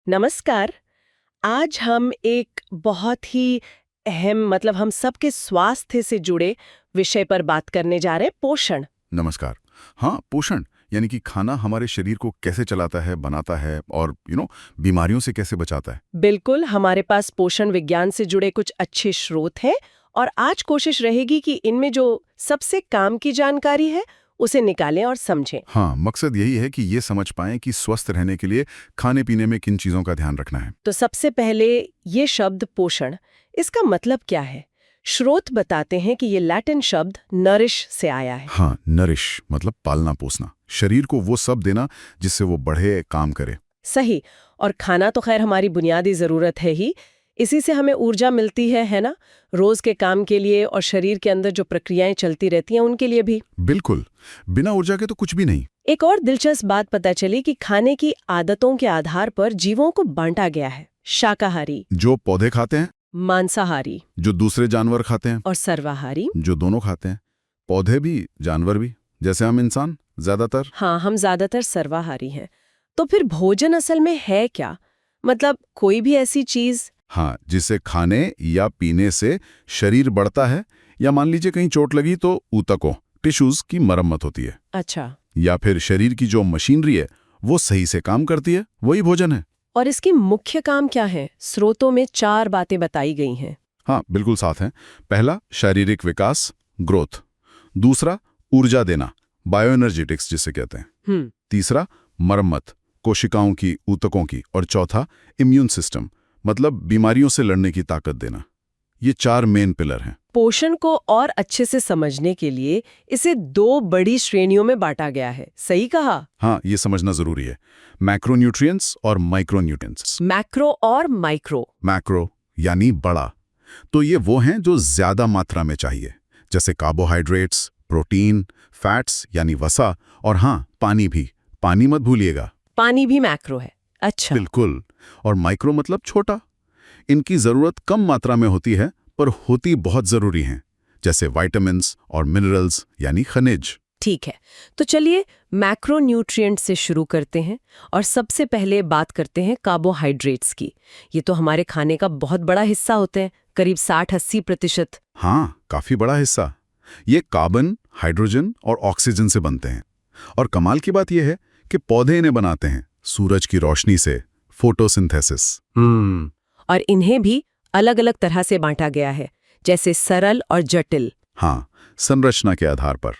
नमस्कार। आज हम एक बहुत ही अहम हम सबके स्वास्थ्य से जुड़े विषय पर बात करने जा रहे हैं, पोषण। नमस्कार। हाँ, पोषण यानी कि खाना हमारे शरीर को कैसे चलाता है, बनाता है और बीमारियों से कैसे बचाता है। बिल्कुल, हमारे पास पोषण विज्ञान से जुड़े कुछ अच्छे स्रोत हैं और आज कोशिश रहेगी कि इनमें जो सबसे काम की जानकारी है उसे निकालें और समझें। हाँ, मकसद यही है कि ये समझ पाएं कि स्वस्थ रहने के लिए खाने पीने में किन चीज़ों का ध्यान रखना है। तो सबसे पहले ये शब्द पोषण, इसका मतलब क्या है? स्रोत बताते हैं कि ये लैटिन शब्द नरिश से आया है। हाँ, नरिश मतलब पालना पोसना, शरीर को वो सब देना जिससे वो बढ़े, काम करे। सही। और खाना तो खैर हमारी बुनियादी जरूरत है ही, इसी से हमें ऊर्जा मिलती है ना? रोज के काम के लिए और शरीर के अंदर जो प्रक्रियाएं चलती रहती हैं उनके लिए भी। बिल्कुल, बिना ऊर्जा के तो कुछ भी नहीं। एक और दिलचस्प बात पता चली कि खाने की आदतों के आधार पर जीवों को बांटा गया है। शाकाहारी, जो पौधे खाते हैं, मांसाहारी जो दूसरे जानवर खाते हैं, और सर्वाहारी। जो दोनों खाते हैं, पौधे भी जानवर भी, जैसे हम इंसान ज्यादातर। हाँ, हम ज्यादातर सर्वाहारी हैं। तो फिर भोजन असल में है क्या? मतलब कोई भी ऐसी चीज। हाँ, जिसे खाने या पीने से शरीर बढ़ता है, या मान लीजिए कहीं चोट लगी तो ऊतकों टिश्यूज की मरम्मत होती है, अच्छा। या फिर शरीर की जो मशीनरी है वो सही से काम करती है, वही भोजन है। और इसकी मुख्य काम क्या है? स्रोतों में 4 बातें बताई गई हैं। हाँ, बिल्कुल साथ हैं। पहला, शारीरिक विकास, ग्रोथ। दूसरा, ऊर्जा देना, बायोएनर्जेटिक्स जिसे कहते हैं। तीसरा, मरम्मत, कोशिकाओं की, ऊतकों की। और चौथा, इम्यून सिस्टम, मतलब बीमारियों से लड़ने की ताकत देना। ये 4 मेन पिलर हैं। पोषण को और अच्छे से समझने के लिए इसे 2 बड़ी श्रेणियों में बांटा गया है, सही कहा? हाँ, ये समझना जरूरी है। मैक्रोन्यूट्रिएंट्स और माइक्रोन्यूट्रिएंट्स। मैक्रो और माइक्रो। मैक्रो यानी बड़ा, तो ये वो हैं जो ज्यादा मात्रा में चाहिए, जैसे कार्बोहाइड्रेट्स, प्रोटीन, फैट्स यानी वसा, और हाँ, पानी भी। पानी मत भूलिएगा। पानी भी मैक्रो है। अच्छा। बिल्कुल। और माइक्रो मतलब छोटा। इनकी जरूरत कम मात्रा में होती है, पर होती बहुत जरूरी हैं, जैसे विटामिन्स और मिनरल्स यानी खनिज। ठीक है, तो चलिए मैक्रोन्यूट्रिएंट से शुरू करते हैं और सबसे पहले बात करते हैं कार्बोहाइड्रेट्स की। ये तो हमारे खाने का बहुत बड़ा हिस्सा होते हैं, करीब 60-80%। हाँ, काफी बड़ा हिस्सा। ये कार्बन, हाइड्रोजन और ऑक्सीजन से बनते हैं। और कमाल की बात यह है कि पौधे इन्हें बनाते हैं सूरज की रोशनी से, फोटोसिंथेसिस। और इन्हें भी अलग-अलग तरह से बांटा गया है, जैसे सरल और जटिल। हाँ, संरचना के आधार पर।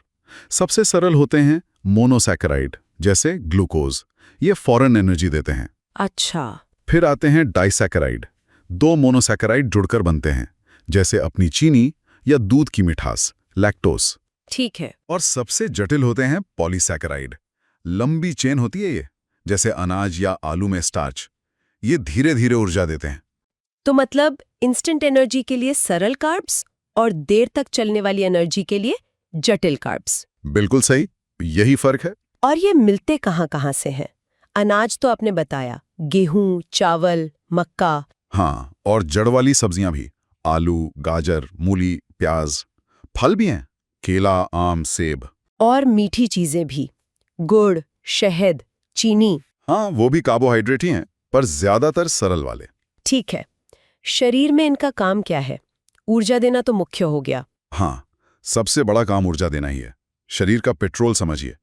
सबसे सरल होते हैं मोनोसैकेराइड, जैसे ग्लूकोज। ये फौरन एनर्जी देते हैं। अच्छा। फिर आते हैं डाइसैकेराइड। 2 मोनोसैकेराइड जुड़कर बनते हैं, जैसे अपनी चीनी या दूध की मिठास, लैक्टोज। ठीक है। और सबसे जटिल होते हैं पॉलीसैकेराइड। लंबी चेन होती है ये, जैसे अनाज या आलू में स्टार्च। ये धीरे धीरे ऊर्जा देते हैं। तो मतलब इंस्टेंट एनर्जी के लिए सरल कार्ब्स और देर तक चलने वाली एनर्जी के लिए जटिल कार्ब्स। बिल्कुल सही, यही फर्क है। और ये मिलते कहाँ-कहाँ से हैं? अनाज तो आपने बताया, गेहूं, चावल, मक्का। हाँ, और जड़ वाली सब्जियां भी, आलू, गाजर, मूली, प्याज। फल भी हैं, केला, आम, सेब। और मीठी चीजें भी, गुड़, शहद, चीनी। हाँ, वो भी कार्बोहाइड्रेट ही हैं, पर ज्यादातर सरल वाले। ठीक है। शरीर में इनका काम क्या है? ऊर्जा देना तो मुख्य हो गया। हाँ, सबसे बड़ा काम ऊर्जा देना ही है। शरीर का पेट्रोल समझिए।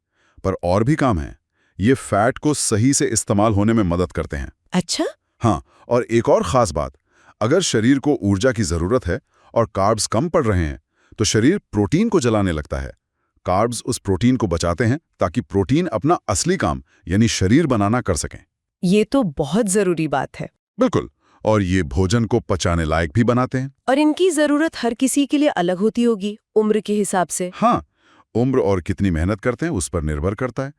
पर और भी काम है। ये फैट को सही से इस्तेमाल होने में मदद करते हैं। अच्छा। हाँ, और एक और खास बात, अगर शरीर को ऊर्जा की जरूरत है और कार्ब्स कम पड़ रहे हैं, तो शरीर प्रोटीन को जलाने लगता है। कार्ब्स उस प्रोटीन को बचाते हैं ताकि प्रोटीन अपना असली काम यानी शरीर बनाना कर सकें। ये तो बहुत जरूरी बात है। बिल्कुल। और ये भोजन को पचाने लायक भी बनाते हैं। और इनकी जरूरत हर किसी के लिए अलग होती होगी, उम्र के हिसाब से। हाँ, उम्र और कितनी मेहनत करते हैं उस पर निर्भर करता है।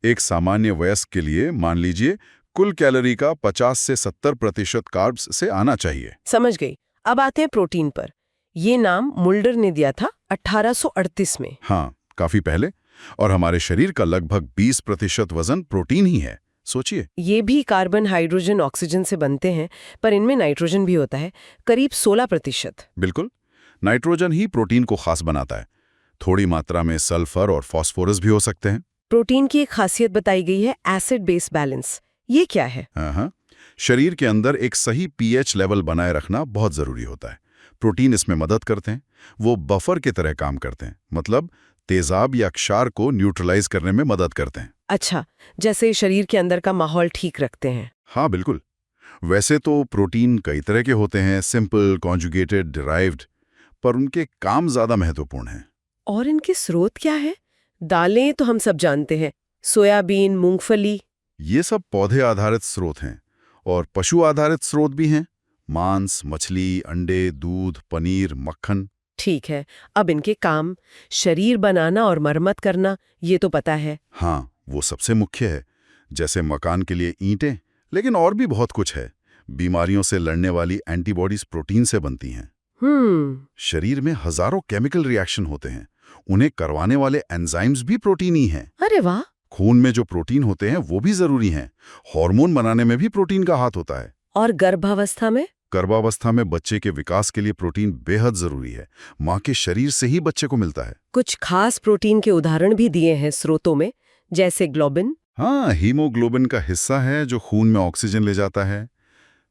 एक सामान्य वयस्क के लिए मान लीजिए कुल कैलोरी का 50 से 70% कार्ब्स से आना चाहिए। समझ गई। अब आते हैं प्रोटीन पर। ये नाम मुल्डर ने दिया था 1838 में। हाँ, काफी पहले। और हमारे शरीर का लगभग 20% वजन प्रोटीन ही है, सोचिए। ये भी कार्बन, हाइड्रोजन, ऑक्सीजन से बनते हैं, पर इनमें नाइट्रोजन भी होता है, करीब 16%। बिल्कुल, नाइट्रोजन ही प्रोटीन को खास बनाता है। थोड़ी मात्रा में सल्फर और फास्फोरस भी हो सकते हैं। प्रोटीन की एक खासियत बताई गई है, एसिड बेस बैलेंस। ये क्या है? हाँ, शरीर के अंदर एक सही पीएच लेवल बनाए रखना बहुत जरूरी होता है। प्रोटीन इसमें मदद करते हैं। वो बफर की तरह काम करते हैं, मतलब तेजाब या क्षार को न्यूट्रलाइज करने में मदद करते हैं। अच्छा, जैसे शरीर के अंदर का माहौल ठीक रखते हैं। हाँ बिल्कुल। वैसे तो प्रोटीन कई तरह के होते हैं, सिंपल, कॉन्जुगेटेड, डिराइव्ड, पर उनके काम ज्यादा महत्वपूर्ण हैं। और इनके स्रोत क्या है? दालें तो हम सब जानते हैं, सोयाबीन, मूंगफली। ये सब पौधे आधारित स्रोत हैं, और पशु आधारित स्रोत भी हैं। मांस, मछली, अंडे, दूध, पनीर, मक्खन। ठीक है, अब इनके काम, शरीर बनाना और मरम्मत करना, ये तो पता है। हाँ, वो सबसे मुख्य है। जैसे मकान के लिए ईंटें, लेकिन और भी बहुत कुछ है। बीमारियों से लड़ने वाली एंटीबॉडीज प्रोटीन से बनती हैं। शरीर में हजारों केमिकल रिएक्शन होते हैं, उन्हें करवाने वाले एंजाइम्स भी प्रोटीन ही हैं। अरे वाह! खून में जो प्रोटीन होते हैं वो भी जरूरी हैं। हार्मोन बनाने में भी प्रोटीन का हाथ होता है। और गर्भावस्था में? गर्भावस्था में बच्चे के विकास के लिए प्रोटीन बेहद जरूरी है। माँ के शरीर से ही बच्चे को मिलता है। कुछ खास प्रोटीन के उदाहरण भी दिए हैं स्रोतों में, जैसे ग्लोबिन। हाँ, हीमोग्लोबिन का हिस्सा है जो खून में ऑक्सीजन ले जाता है।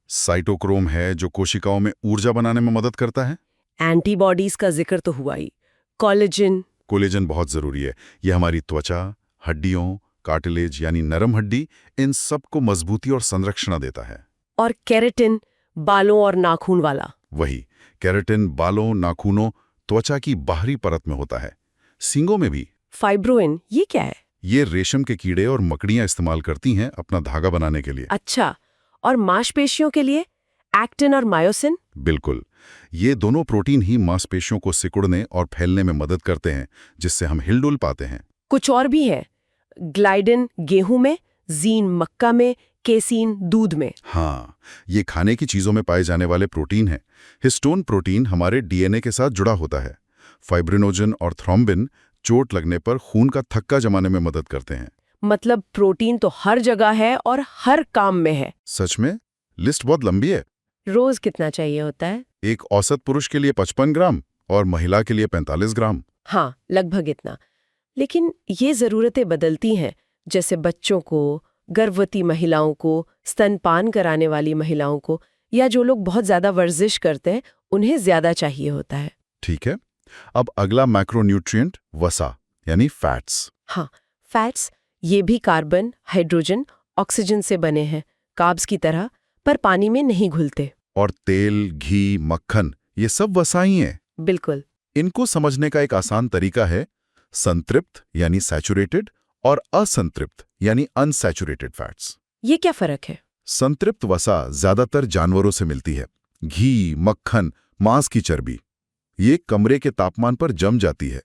साइटोक्रोम है जो कोशिकाओं में ऊर्जा बनाने में मदद करता है। एंटीबॉडीज का जिक्र तो हुआ ही। कोलेजन। कोलेजन बहुत जरूरी है। ये हमारी त्वचा, हड्डियों, कार्टिलेज यानी नरम हड्डी, इन सब को मजबूती और संरक्षण देता है। और केराटिन, बालों और नाखून वाला। वही, केराटिन बालों, नाखूनों, त्वचा की बाहरी परत में होता है। सींगों में भी। फाइब्रोइन, ये क्या है? ये रेशम के कीड़े और मकड़ियां इस्तेमाल करती हैं अपना धागा बनाने के लिए। अच्छा, और मांसपेशियों के लिए एक्टिन और मायोसिन? बिल्कुल, ये दोनों प्रोटीन ही मांसपेशियों को सिकुड़ने और फैलने में मदद करते हैं, जिससे हम हिलडुल पाते हैं। कुछ और भी है, ग्लाइडिन गेहूं में, जीन मक्का में, केसीन दूध में। हाँ, ये खाने की चीजों में पाए जाने वाले प्रोटीन हैं। हिस्टोन प्रोटीन हमारे डीएनए के साथ जुड़ा होता है। फाइब्रिनोजन और थ्रोम्बिन चोट लगने पर खून का थक्का जमाने में मदद करते हैं। मतलब प्रोटीन तो हर जगह है और हर काम में है। सच में, लिस्ट बहुत लंबी है। रोज कितना चाहिए होता है? एक औसत पुरुष के लिए 55 ग्राम और महिला के लिए 45 ग्राम। हाँ, लगभग इतना। लेकिन ये जरूरतें बदलती हैं, जैसे बच्चों को, गर्भवती महिलाओं को, स्तनपान कराने वाली महिलाओं को, या जो लोग बहुत ज्यादा वर्जिश करते हैं उन्हें ज्यादा चाहिए होता है। ठीक है, अब अगला मैक्रोन्यूट्रिएंट वसा यानी फैट्स। हाँ, फैट्स, ये भी कार्बन, हाइड्रोजन, ऑक्सीजन से बने हैं, कार्ब्स की तरह, पर पानी में नहीं घुलते। और तेल, घी, मक्खन, ये सब वसा ही हैं। बिल्कुल। इनको समझने का एक आसान तरीका है संतृप्त यानी सैचुरेटेड और असंतृप्त यानी अनसैचुरेटेड फैट्स। ये क्या फर्क है? संतृप्त वसा ज्यादातर जानवरों से मिलती है। घी, मक्खन, मांस की चर्बी, ये कमरे के तापमान पर जम जाती है।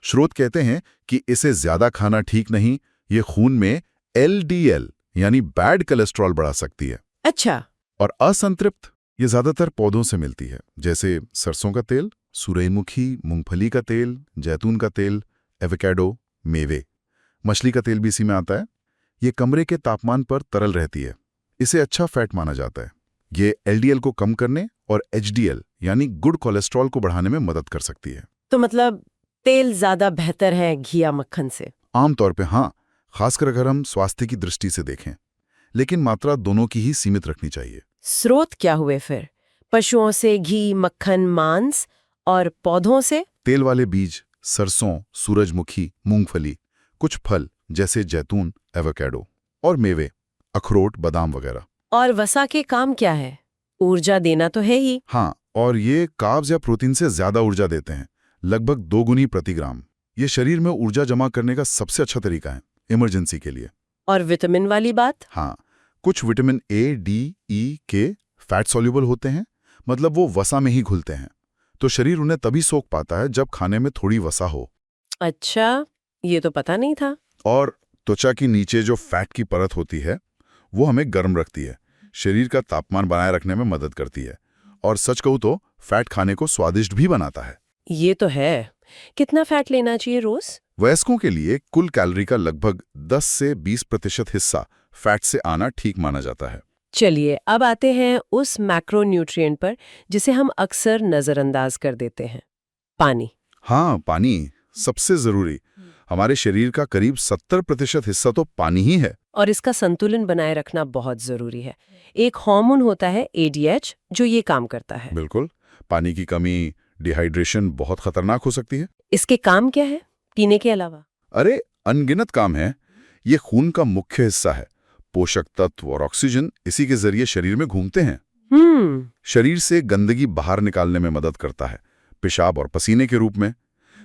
स्रोत कहते हैं कि इसे ज्यादा खाना ठीक नहीं, ये खून में एलडीएल यानी बैड कोलेस्ट्रॉल बढ़ा सकती है। अच्छा। और असंतृप्त, ये ज्यादातर पौधों से मिलती है, जैसे सरसों का तेल, सूरजमुखी, मूंगफली का तेल, जैतून का तेल, एवोकाडो, मेवे। मछली का तेल भी इसी में आता है। ये कमरे के तापमान पर तरल रहती है, इसे अच्छा फैट माना जाता है। ये एलडीएल को कम करने और एचडीएल यानी गुड कोलेस्ट्रॉल को बढ़ाने में मदद कर सकती है। तो मतलब तेल ज्यादा बेहतर है घी या मक्खन से? आमतौर पे हाँ, खासकर अगर हम स्वास्थ्य की दृष्टि से देखें, लेकिन मात्रा दोनों की ही सीमित रखनी चाहिए। स्रोत क्या हुए फिर? पशुओं से घी, मक्खन, मांस, और पौधों से? तेल वाले बीज, सरसों, सूरजमुखी, मूंगफली, कुछ फल जैसे जैतून, एवोकाडो, और मेवे, अखरोट, बादाम वगैरह। और वसा के काम क्या है? ऊर्जा देना तो है ही। हाँ, और ये कार्ब्स या प्रोटीन से ज्यादा ऊर्जा देते हैं, लगभग 2 गुनी प्रति ग्राम। ये शरीर में ऊर्जा जमा करने का सबसे अच्छा तरीका है, इमरजेंसी के लिए। और विटामिन वाली बात? हाँ, कुछ विटामिन ए, डी, ई, के फैट सॉल्युबल होते हैं, मतलब वो वसा में ही घुलते हैं, तो शरीर उन्हें तभी सोख पाता है जब खाने में थोड़ी वसा हो। अच्छा, ये तो पता नहीं था। और त्वचा के नीचे जो फैट की परत होती है वो हमें गर्म रखती है, शरीर का तापमान बनाए रखने में मदद करती है, और सच कहूँ तो फैट खाने को स्वादिष्ट भी बनाता है। ये तो है। कितना फैट लेना चाहिए रोज? वयस्कों के लिए कुल कैलोरी का लगभग 10 से 20% हिस्सा फैट से आना ठीक माना जाता है। चलिए, अब आते हैं उस मैक्रोन्यूट्रिएंट पर जिसे हम अक्सर नजरअंदाज कर देते हैं, पानी। हाँ, पानी सबसे जरूरी। हमारे शरीर का करीब 70% हिस्सा तो पानी ही है। और इसका संतुलन बनाए रखना बहुत जरूरी है। एक हार्मोन होता है ADH जो ये काम करता है। बिल्कुल। पानी की कमी, डिहाइड्रेशन बहुत खतरनाक हो सकती है। इसके काम क्या है पीने के अलावा? अरे अनगिनत काम है। ये खून का मुख्य हिस्सा है। पोषक तत्व और ऑक्सीजन इसी के जरिए शरीर में घूमते हैं। शरीर से गंदगी बाहर निकालने में मदद करता है, पेशाब और पसीने के रूप में।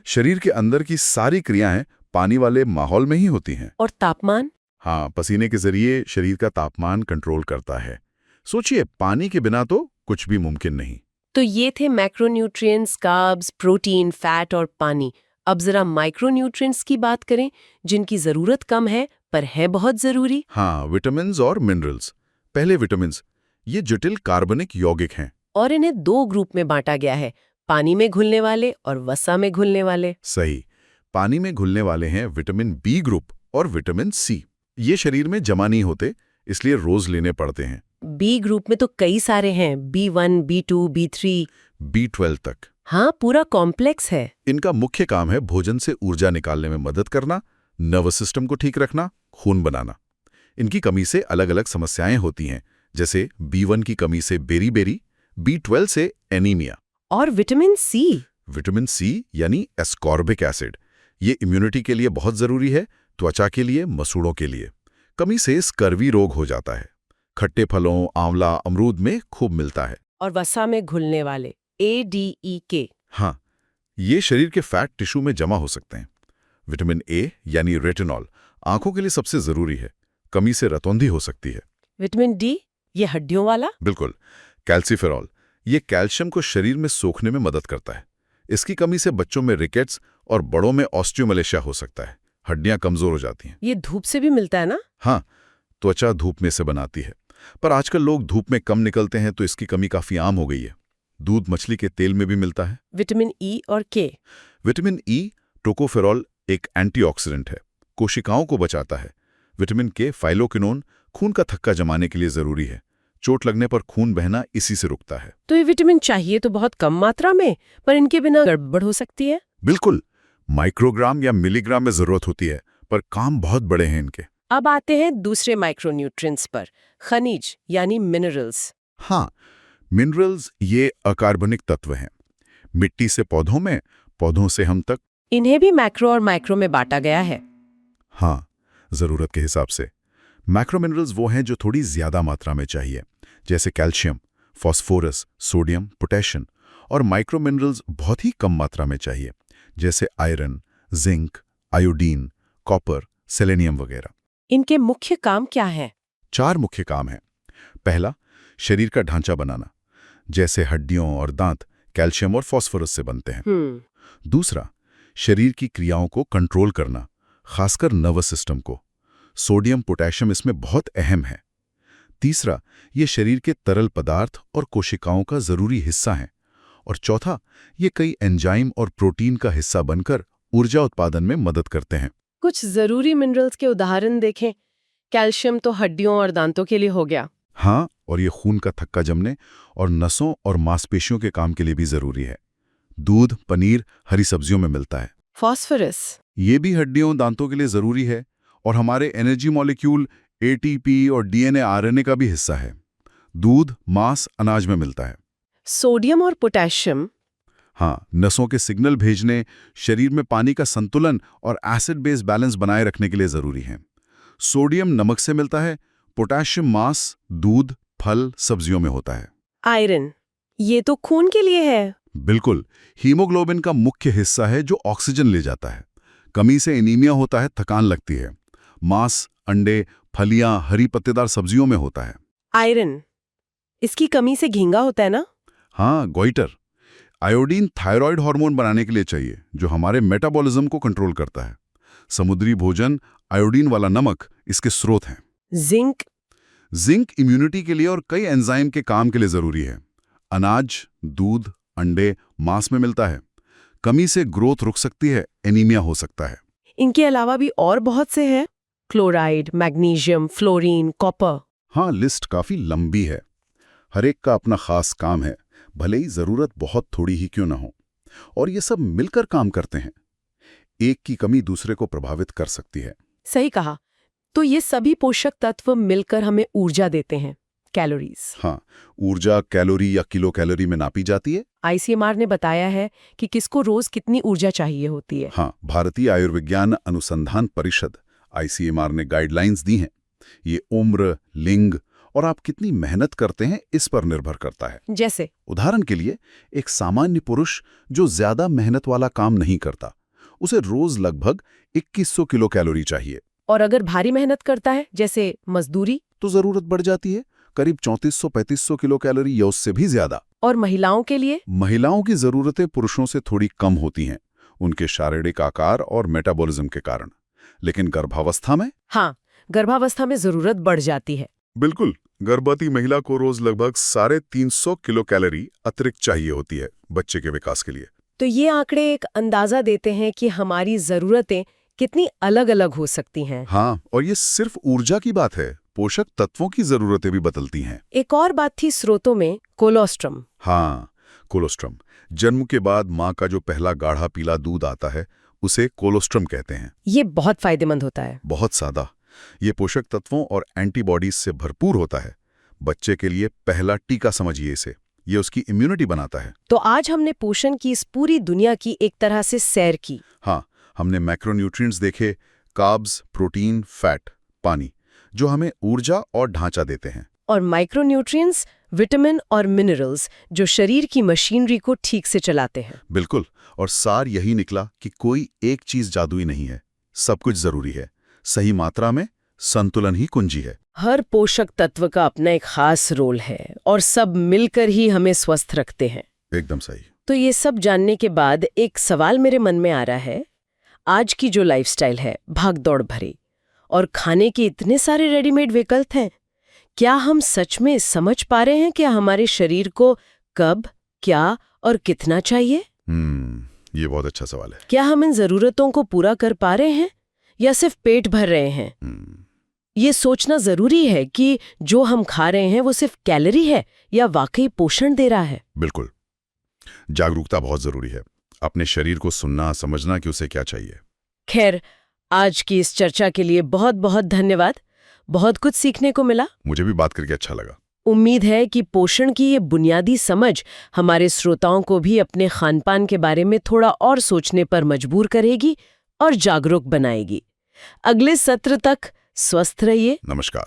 शरीर के अंदर की सारी क्रियाएं पानी वाले माहौल में ही होती हैं। और तापमान? हाँ, पसीने के जरिए शरीर का तापमान कंट्रोल करता है। सोचिए, पानी के बिना तो कुछ भी मुमकिन नहीं। तो ये थे मैक्रोन्यूट्रिएंट्स, कार्ब्स, प्रोटीन, फैट और पानी। अब जरा माइक्रोन्यूट्रिएंट्स की बात करें, जिनकी जरूरत कम है पर है बहुत जरूरी। हाँ, विटामिन्स और मिनरल्स। पहले विटामिन्स, ये जटिल कार्बनिक यौगिक हैं। और इन्हें 2 ग्रुप में बांटा गया है, पानी में घुलने वाले और वसा में घुलने वाले। सही। पानी में घुलने वाले हैं विटामिन बी ग्रुप और विटामिन सी। ये शरीर में जमा नहीं होते, इसलिए रोज लेने पड़ते हैं। बी ग्रुप में तो कई सारे हैं, B1, B2, B3, B12 तक। हाँ, पूरा कॉम्प्लेक्स है। इनका मुख्य काम है भोजन से ऊर्जा निकालने में मदद करना, नर्वस सिस्टम को ठीक रखना, खून बनाना। इनकी कमी से अलग अलग समस्याएं होती हैं, जैसे B1 की कमी से बेरी-बेरी, B12 से एनीमिया। और विटामिन सी? विटामिन सी यानी एस्कॉर्बिक एसिड, ये इम्यूनिटी के लिए बहुत जरूरी है, त्वचा के लिए, मसूड़ों के लिए। कमी से स्कर्वी रोग हो जाता है। खट्टे फलों, आंवला, अमरूद में खूब मिलता है। और वसा में घुलने वाले ADEK? हाँ, ये शरीर के फैट टिश्यू में जमा हो सकते हैं। विटामिन ए यानी रेटिनॉल आंखों के लिए सबसे जरूरी है, कमी से रतौंधी हो सकती है। विटामिन डी, ये हड्डियों वाला? बिल्कुल। कैल्सीफेरॉल, ये कैल्शियम को शरीर में सोखने में मदद करता है। इसकी कमी से बच्चों में रिकेट्स और बड़ों में ऑस्टियोमलेशिया हो सकता है, हड्डियां कमजोर हो जाती हैं। ये धूप से भी मिलता है ना? हाँ, त्वचा धूप में से बनाती है, पर आजकल लोग धूप में कम निकलते हैं तो इसकी कमी काफी आम हो गई है। दूध, मछली के तेल में भी मिलता है। विटामिन ई और के? विटामिन ई, टोकोफेरॉल, एक एंटीऑक्सीडेंट है, कोशिकाओं को बचाता है। विटामिन के, फाइलोक्विनोन, खून का थक्का जमाने के लिए जरूरी है। चोट लगने पर खून बहना इसी से रुकता है। तो ये विटामिन चाहिए तो बहुत कम मात्रा में, पर इनके बिना गड़बड़ हो सकती है। बिल्कुल, माइक्रोग्राम या मिलीग्राम में जरूरत होती है, पर काम बहुत बड़े हैं इनके। अब आते हैं दूसरे माइक्रोन्यूट्रिएंट्स पर, खनिज यानी मिनरल्स। हाँ, मिनरल्स ये अकार्बनिक तत्व हैं। मिट्टी से पौधों में, पौधों से हम तक। इन्हें भी मैक्रो और माइक्रो में बांटा गया है। हाँ, जरूरत के हिसाब से। मैक्रो मिनरल्स वो हैं जो थोड़ी ज्यादा मात्रा में चाहिए, जैसे कैल्शियम, फास्फोरस, सोडियम, पोटेशियम। और माइक्रो मिनरल्स बहुत ही कम मात्रा में चाहिए, जैसे iron, zinc, iodine, copper, selenium वगैरह। इनके मुख्य काम क्या हैं? 4 मुख्य काम हैं। पहला, शरीर का ढांचा बनाना, जैसे हड्डियों और दांत कैल्शियम और फास्फोरस से बनते हैं। दूसरा, शरीर की क्रियाओं को कंट्रोल करना, खासकर नर्वस सिस्टम को। सोडियम, पोटेशियम इसमें बहुत अहम है। तीसरा, ये शरीर के तरल पदार्थ और कोशिकाओं का जरूरी हिस्सा हैं। और चौथा, ये कई एंजाइम और प्रोटीन का हिस्सा बनकर ऊर्जा उत्पादन में मदद करते हैं। कुछ जरूरी मिनरल्स के उदाहरण देखें। कैल्शियम तो हड्डियों और दांतों के लिए हो गया। हाँ, और ये खून का थक्का जमने और नसों और मांसपेशियों के काम के लिए भी जरूरी है। दूध, पनीर, हरी सब्जियों में मिलता है। फास्फोरस? ये भी हड्डियों, दांतों के लिए जरूरी है और हमारे एनर्जी मॉलिक्यूल ATP और DNA RNA का भी हिस्सा है। दूध, मांस, अनाज में मिलता है। सोडियम और पोटेशियम? हाँ, नसों के सिग्नल भेजने, शरीर में पानी का संतुलन और एसिड बेस बैलेंस बनाए रखने के लिए जरूरी है। सोडियम नमक से मिलता है, पोटेशियम मांस, दूध, फल, सब्जियों में होता है। आयरन? ये तो खून के लिए है। बिल्कुल, हीमोग्लोबिन का मुख्य हिस्सा है जो ऑक्सीजन ले जाता है। कमी से एनीमिया होता है, थकान लगती है। मांस, अंडे, फलियां, हरी पत्तेदार सब्जियों में होता है। आयरन? इसकी कमी से घींगा होता है ना? हाँ, गोइटर। आयोडीन थायराइड हार्मोन बनाने के लिए चाहिए, जो हमारे मेटाबॉलिज्म को कंट्रोल करता है। समुद्री भोजन, आयोडीन वाला नमक इसके स्रोत हैं। जिंक? जिंक इम्यूनिटी के लिए और कई एंजाइम के काम के लिए जरूरी है। अनाज, दूध, अंडे, मांस में मिलता है। कमी से ग्रोथ रुक सकती है, एनीमिया हो सकता है। इनके अलावा भी और बहुत से हैं। Chloride, magnesium, fluorine, copper. हाँ, लिस्ट काफी लंबी है। हर एक का अपना खास काम है, भले ही जरूरत बहुत थोड़ी ही क्यों ना हो। और ये सब मिलकर काम करते हैं। एक की कमी दूसरे को प्रभावित कर सकती है। सही कहा। तो ये सभी पोषक तत्व मिलकर हमें ऊर्जा देते हैं, कैलोरीज। हाँ, ऊर्जा कैलोरी या किलो कैलोरी में नापी जाती है। आईसीएमआर ने बताया है कि किसको रोज कितनी ऊर्जा चाहिए होती है। हाँ, भारतीय आयुर्विज्ञान अनुसंधान परिषद आईसीएमआर ने गाइडलाइंस दी हैं। ये उम्र, लिंग और आप कितनी मेहनत करते हैं इस पर निर्भर करता है। जैसे उदाहरण के लिए, एक सामान्य पुरुष जो ज्यादा मेहनत वाला काम नहीं करता, उसे रोज लगभग 2100 किलो कैलोरी चाहिए। और अगर भारी मेहनत करता है, जैसे मजदूरी, तो जरूरत बढ़ जाती है, करीब 3400-3500 किलो कैलोरी या उससे भी ज्यादा। और महिलाओं के लिए? महिलाओं की जरूरतें पुरुषों से थोड़ी कम होती हैं, उनके शारीरिक आकार और मेटाबॉलिज्म के कारण। लेकिन गर्भावस्था में? हाँ, गर्भावस्था में जरूरत बढ़ जाती है। बिल्कुल, गर्भवती महिला को रोज लगभग 350 किलो कैलोरी अतिरिक्त चाहिए होती है बच्चे के विकास के लिए। तो ये आंकड़े एक अंदाजा देते हैं कि हमारी जरूरतें कितनी अलग-अलग हो सकती हैं। हाँ, और ये सिर्फ ऊर्जा की बात है, पोषक तत्वों की जरूरतें भी बदलती हैं। एक और बात थी स्रोतों में, कोलोस्ट्रम। हाँ, कोलोस्ट्रम। जन्म के बाद माँ का जो पहला गाढ़ा पीला दूध आता है, उसे कोलोस्ट्रम कहते हैं। ये बहुत फायदेमंद होता है। बहुत सादा। ये पोषक तत्वों और एंटीबॉडीज से भरपूर होता है। बच्चे के लिए पहला टीका समझिए इसे। ये उसकी इम्यूनिटी बनाता है। तो आज हमने पोषण की इस पूरी दुनिया की एक तरह से सैर की। हाँ, हमने मैक्रोन्यूट्रिएंट्स देखे, कार्ब्स, प्रोटीन, फैट, पानी, जो हमें ऊर्जा और ढांचा देते हैं। और माइक्रोन्यूट्रिएंट्स, विटामिन और मिनरल्स, जो शरीर की मशीनरी को ठीक से चलाते हैं। बिल्कुल, और सार यही निकला कि कोई एक चीज जादुई नहीं है, सब कुछ जरूरी है। सही मात्रा में संतुलन ही कुंजी है। हर पोषक तत्व का अपना एक खास रोल है और सब मिलकर ही हमें स्वस्थ रखते हैं। एकदम सही। तो ये सब जानने के बाद एक सवाल मेरे मन में आ रहा है। आज की जो लाइफस्टाइल है, भागदौड़ भरी, और खाने के इतने सारे रेडीमेड विकल्प हैं, क्या हम सच में समझ पा रहे हैं कि हमारे शरीर को कब, क्या और कितना चाहिए? ये बहुत अच्छा सवाल है। क्या हम इन जरूरतों को पूरा कर पा रहे हैं या सिर्फ पेट भर रहे हैं? ये सोचना जरूरी है कि जो हम खा रहे हैं वो सिर्फ कैलोरी है या वाकई पोषण दे रहा है। बिल्कुल, जागरूकता बहुत जरूरी है। अपने शरीर को सुनना, समझना कि उसे क्या चाहिए। खैर, आज की इस चर्चा के लिए बहुत बहुत धन्यवाद। बहुत कुछ सीखने को मिला। मुझे भी बात करके अच्छा लगा। उम्मीद है कि पोषण की ये बुनियादी समझ हमारे श्रोताओं को भी अपने खानपान के बारे में थोड़ा और सोचने पर मजबूर करेगी और जागरूक बनाएगी। अगले सत्र तक स्वस्थ रहिए। नमस्कार।